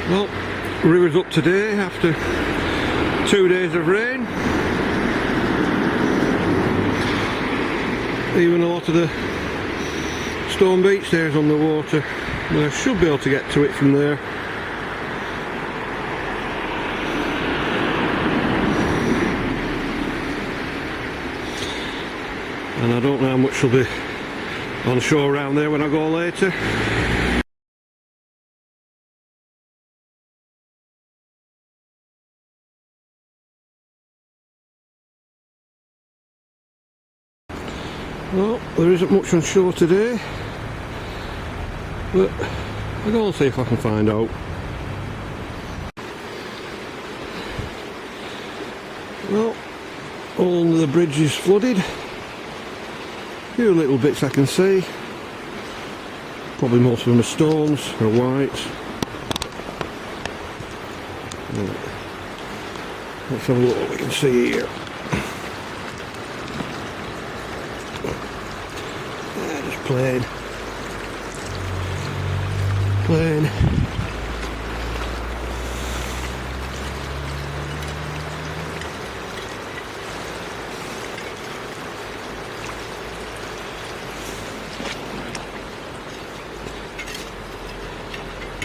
Well, river's up today after 2 days of rain. Even a lot of the stone beach there is on the water, but I should be able to get to it from there. And I don't know how much will be on shore around there when I go later. Well, there isn't much on shore today, but I'll go and see if I can find out. Well, all under the bridge is flooded. A few little bits I can see. Probably most of them are stones or white. Let's have a look what we can see here. Plain.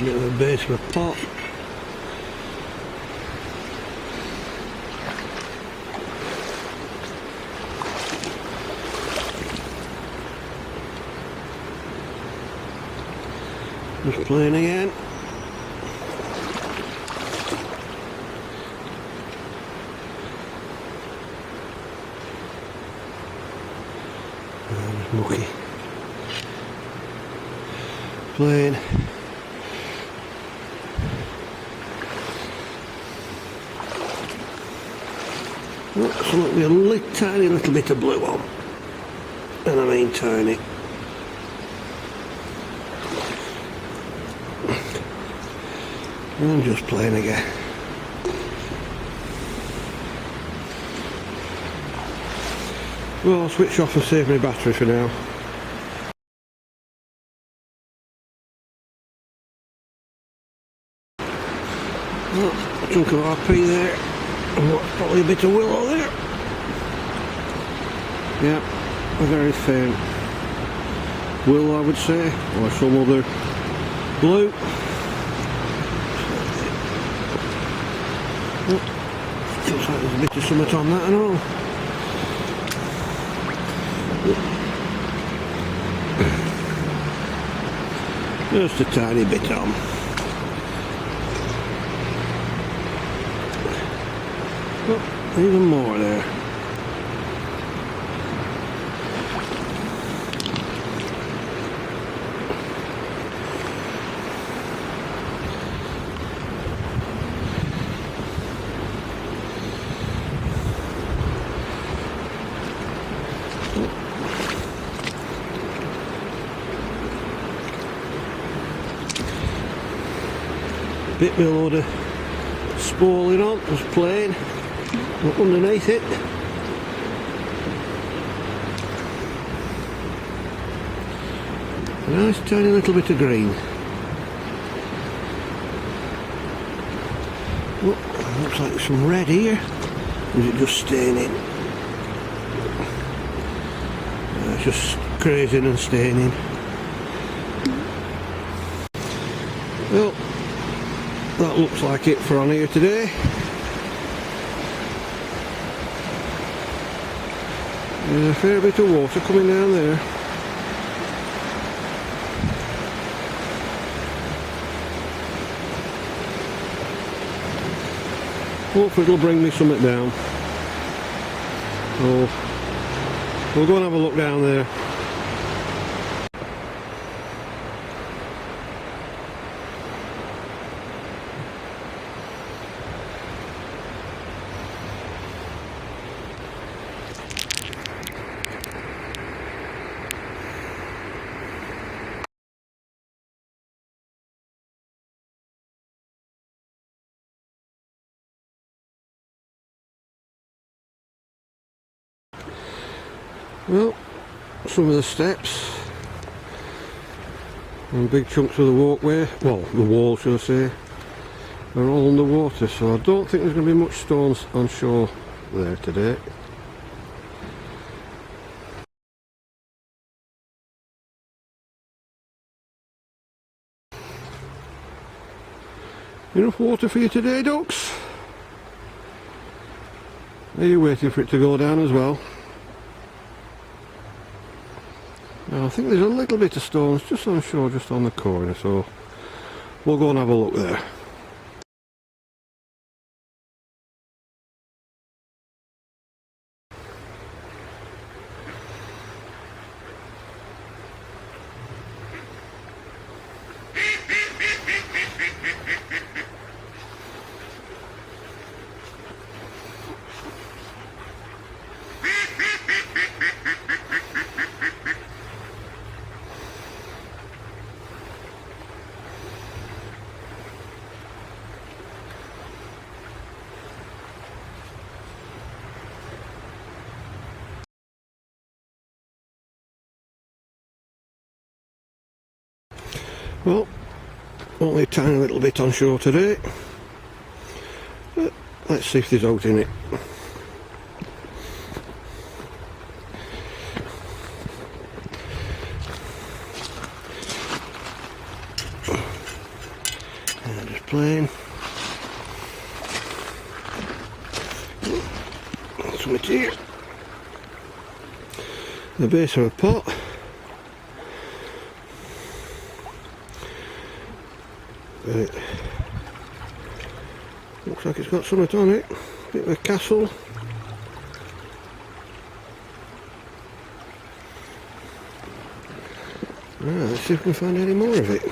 Near the base of a pot. Just playing again. It's mucky. Playing. Oh, something with a tiny little bit of blue on. And I mean tiny. I'm just playing again. Well, I'll switch off and save my battery for now. Well, a chunk of RP there, and probably a bit of willow there. Yeah, a very faint willow, I would say, or some other blue. Looks like there's a bit of something on that and all. Just a tiny bit on. Oh, even more there. Bit below the spooling on, just plain, but underneath it. A nice tiny little bit of green. Oh, looks like there's some red here. Or is it just staining? It's just crazing and staining. Well, that looks like it for on here today. There's a fair bit of water coming down there. Hopefully it'll bring me something down. So we'll go and have a look down there. Well, some of the steps and big chunks of the walkway, well, the wall should I say, are all underwater, so I don't think there's going to be much stones on shore there today. Enough water for you today, ducks? Are you waiting for it to go down as well? Now, I think there's a little bit of stones just on shore, just on the corner, so we'll go and have a look there. Well, only a tiny little bit on shore today, but let's see if there's out in it. And just plain. Something here. The base of a pot. It looks like it's got something on it. Bit of a castle. Right, let's see if we can find any more of it.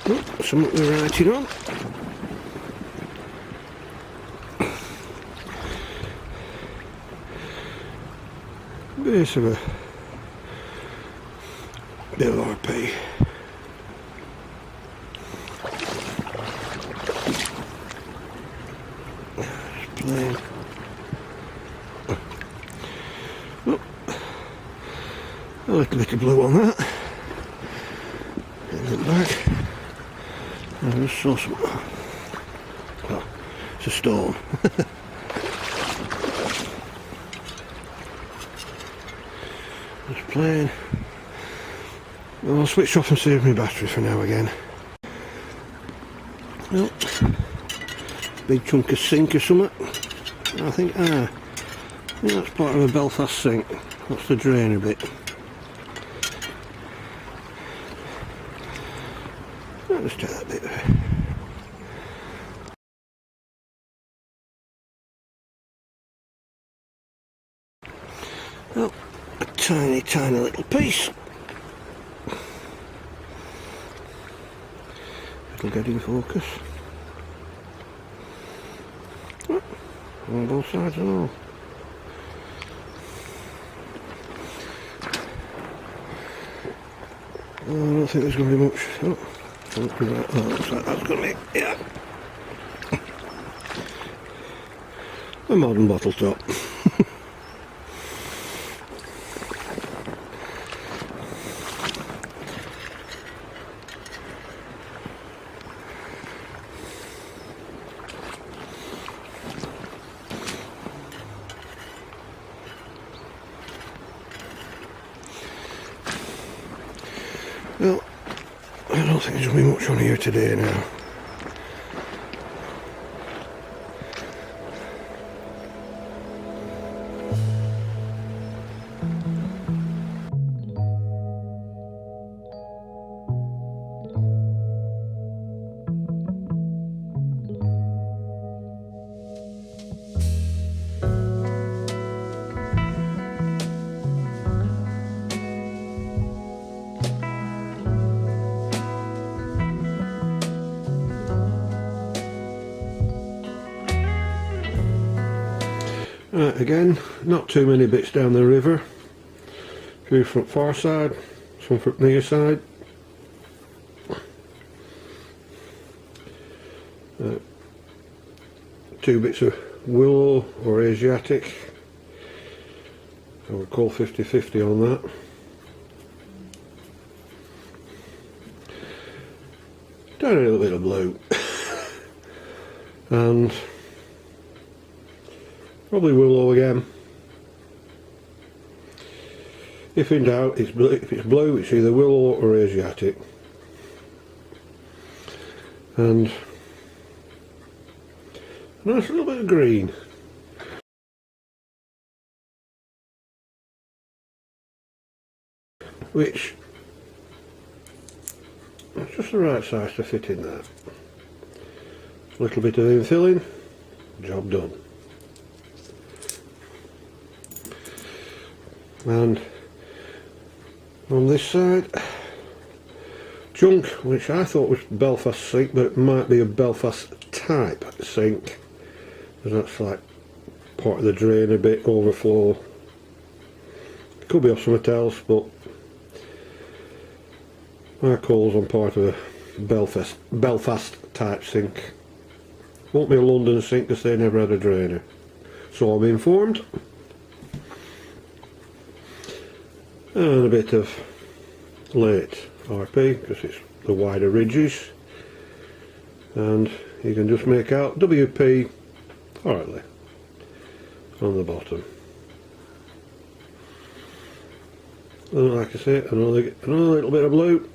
Oh, something we're writing on. Base of a bit of RP. Just plain. Oh, a little bit of blue on that. And then back. I just saw some. Oh, it's a stone. Just plain. Well, I'll switch off and save my battery for now again. Well, big chunk of sink or something. I think that's part of a Belfast sink. That's the drain a bit. I'll just take that bit there. Well, a tiny little piece. It'll get in focus. Oh, on both sides and all. Oh, I don't think there's going to be much. Oh, looks like that's going to be, yeah. A modern bottle top. Well, I don't think there's going to be much on here today now. Right, again, not too many bits down the river. A few from far side, some from near side. 2 bits of willow or Asiatic, so we'll call 50-50 on that. Down a little bit of blue and probably willow again. If in doubt, if it's blue, it's either willow or Asiatic. And a nice little bit of green. Which is just the right size to fit in there. A little bit of infilling, job done. And on this side, junk, which I thought was Belfast sink, but it might be a Belfast type sink, because that's like part of the drain a bit, overflow. It could be off something else, but my call's on part of a Belfast type sink. Won't be a London sink because they never had a drainer, so I'm informed. And a bit of late RP because it's the wider ridges, and you can just make out WP Hartley on the bottom. And like I say, another little bit of blue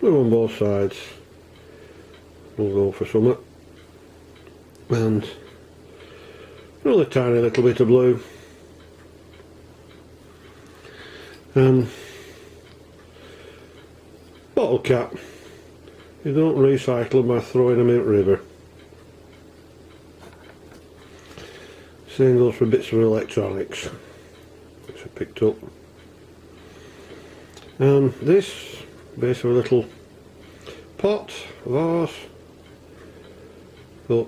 on both sides. We'll go for summer, and another tiny little bit of blue, and bottle cap. You don't recycle them by throwing them in river. Same goes for bits of electronics, which I picked up. And this basically a little pot, vase, but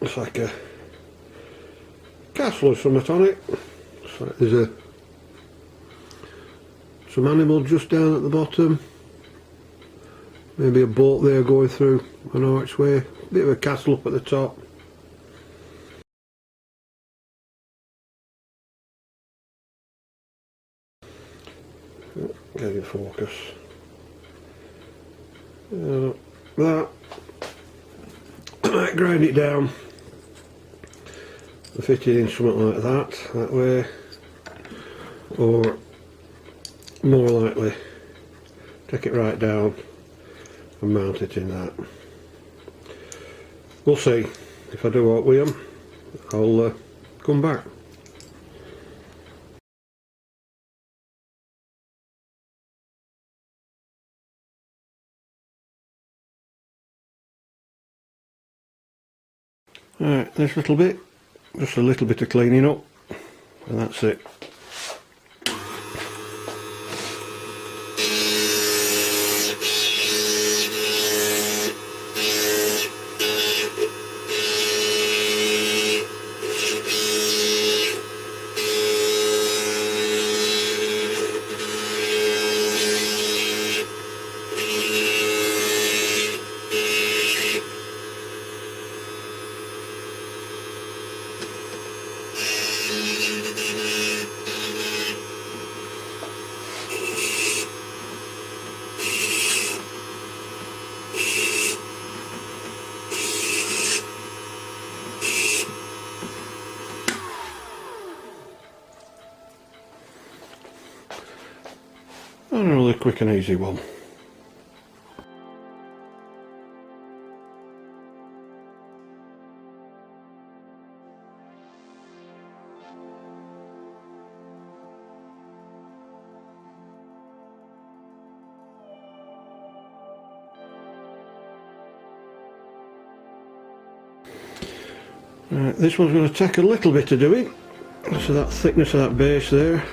it's like a castle or something on it. It's like there's some animal just down at the bottom. Maybe a boat there going through an archway. Bit of a castle up at the top. Get in focus. That. I might grind it down and fit it in something like that way. Or more likely take it right down and mount it in that. We'll see. If I do what with them, I'll come back. Alright, this little bit, just a little bit of cleaning up, and that's it. And a really quick and easy one. Right, this one's going to take a little bit of doing, so that thickness of that base there.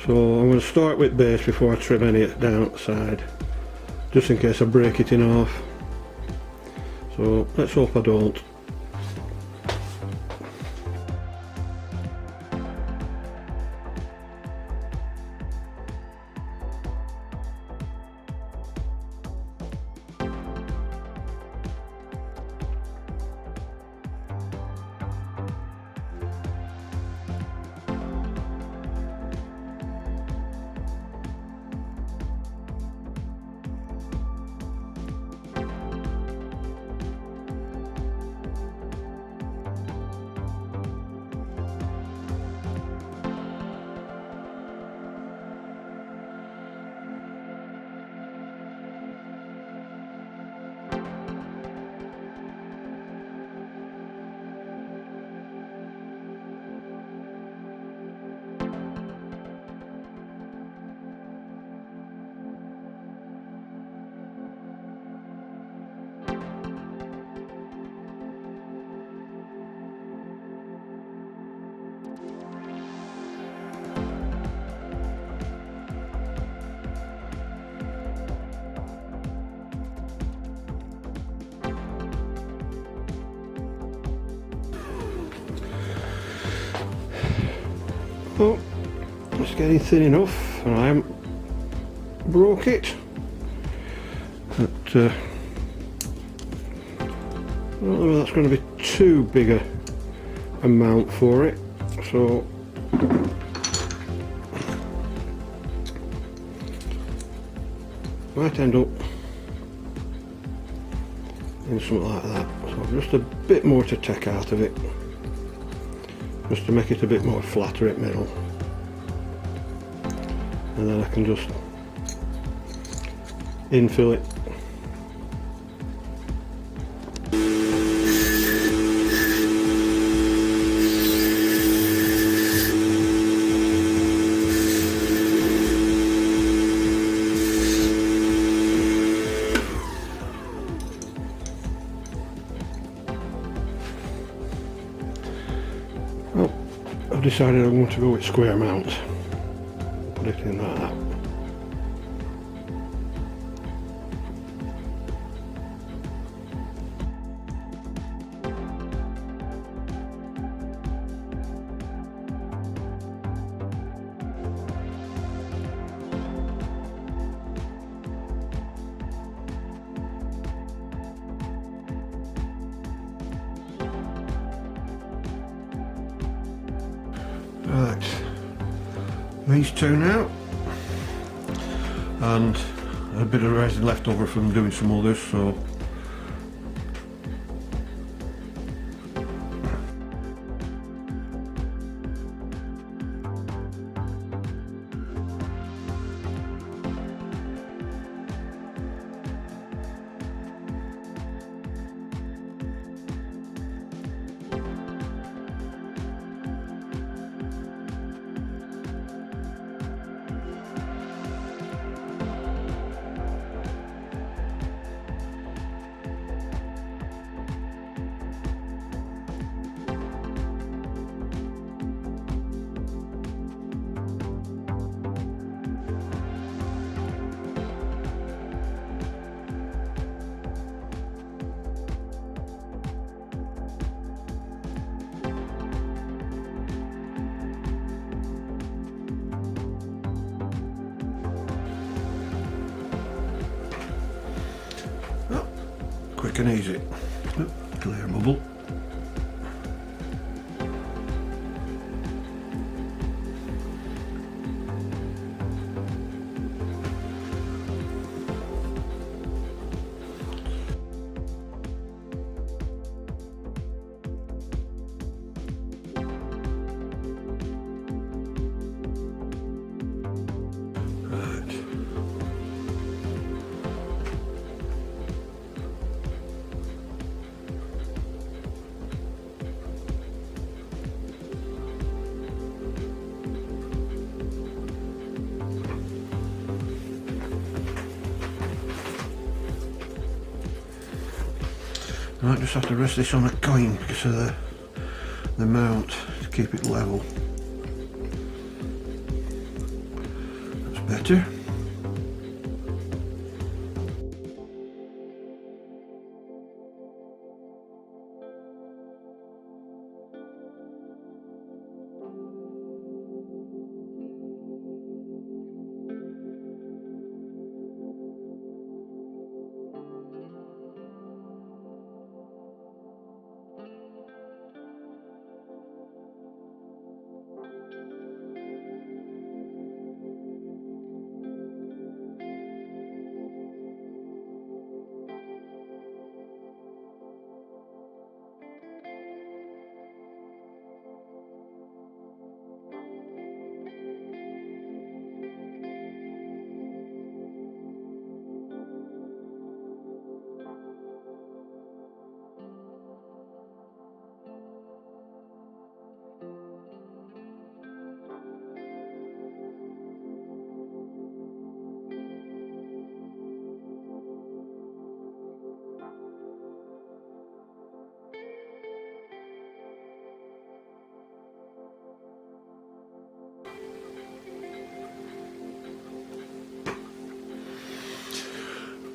So I'm going to start with base before I trim any down at the side, just in case I break it in half. So let's hope I don't. Oh, it's getting thin enough, and I haven't broke it. But I don't know whether that's going to be too big a amount for it, so might end up in something like that. So just a bit more to take out of it, just to make it a bit more flatter at middle, and then I can just infill it. Well, I've decided I'm going to go with square mount. Put it in like that. Right, these two now, and a bit of resin left over from doing some others, so quick and easy. Clear bubble. I might just have to rest this on a coin because of the mount to keep it level. That's better.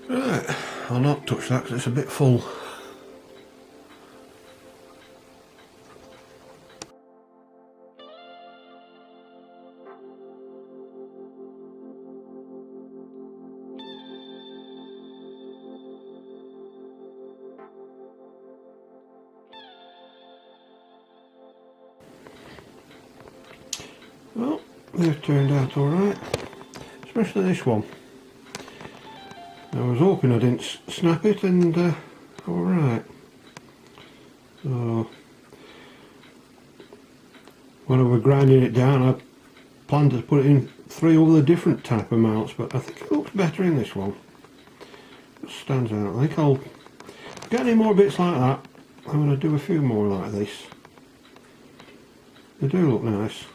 Right, I'll not touch that because it's a bit full. Well, they've turned out alright, especially this one. I was hoping I didn't snap it, and alright. So when I was grinding it down, I planned to put it in 3 other different type of mounts, but I think it looks better in this one. It stands out. I think I'll get any more bits like that. I'm going to do a few more like this. They do look nice.